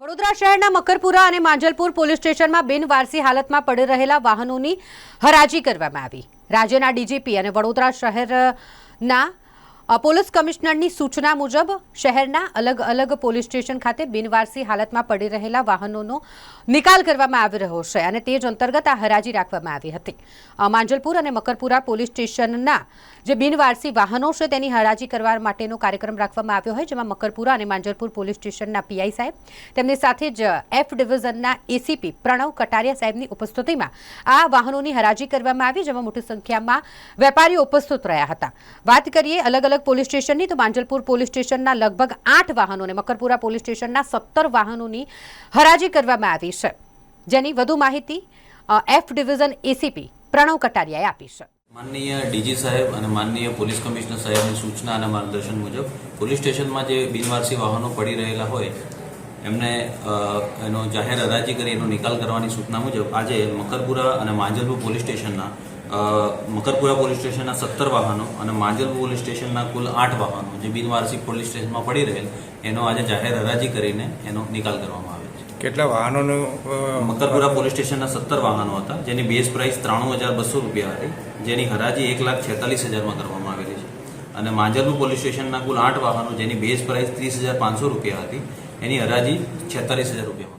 વડોદરા શહેરના મકરપુરા અને માંજલપુર પોલીસ સ્ટેશનમાં બિનવારસી હાલતમાં પડી રહેલા વાહનોની હરાજી કરવામાં આવી। રાજ્યના ડીજીપી અને વડોદરા શહેરના પોલીસ કમિશનરની સૂચના મુજબ શહેરના અલગ અલગ પોલીસ સ્ટેશન ખાતે બિનવારસી હાલતમાં પડી રહેલા વાહનોનો નિકાલ કરવામાં આવી રહ્યો છે અને તે જ અંતર્ગત આ હરાજી રાખવામાં આવી હતી। માંજલપુર અને મકરપુરા પોલીસ સ્ટેશનના જે બિનવારસી વાહનો છે તેની હરાજી કરવા માટેનો કાર્યક્રમ રાખવામાં આવ્યો હોય, જેમાં મકરપુરા અને માંજલપુર પોલીસ સ્ટેશનના પીઆઈ સાહેબ તેમની સાથે જ એફ ડિવિઝનના એસીપી પ્રણવ કટારિયા સાહેબની ઉપસ્થિતિમાં આ વાહનોની હરાજી કરવામાં આવી, જેમાં મોટી સંખ્યામાં વેપારીઓ ઉપસ્થિત રહ્યા હતા। વાત કરીએ અલગ અલગ પોલીસ સ્ટેશનની તો માંજલપુર પોલીસ સ્ટેશનના લગભગ 8 વાહનો અને મકરપુરા પોલીસ સ્ટેશનના 17 વાહનોની હરાજી કરવામાં આવી છે, જેની વધુ માહિતી એફ ડિવિઝન એસીપી પ્રણવ કટારિયાએ આપી છે। माननीय डीजी साहेब और माननीय पोलीस कमिश्नर साहेब की सूचना और मार्गदर्शन मुजब पोलीस स्टेशन में जो बिनवारसी वाहनों पड़ी रहेला होय एमने एनो जाहिर हराजी करी एनो निकाल करवानी सूचना मुजब आज मकरपुरा और Manjalpur police station Makarpura police station 17 वाहनों और માંજલપુર पोलीस स्टेशन कुल 8 वाहनों जो बिनवारसी पोलीस स्टेशन में पड़ी रहेल एनो आज जाहिर हराजी करीने एनो निकाल करवामां आवे छे। કેટલા વાહનોનો મકરપુરા પોલીસ સ્ટેશનના 17 વાહનો હતા, જેની બેઝ પ્રાઇસ 93,200 રૂપિયા હતી, જેની હરાજી 1,46,000 કરવામાં આવેલી છે અને માંજલપુર પોલીસ સ્ટેશનના કુલ 8 વાહનો જેની બેઝ પ્રાઇસ 30,500 રૂપિયા હતી, એની હરાજી 46,000 રૂપિયા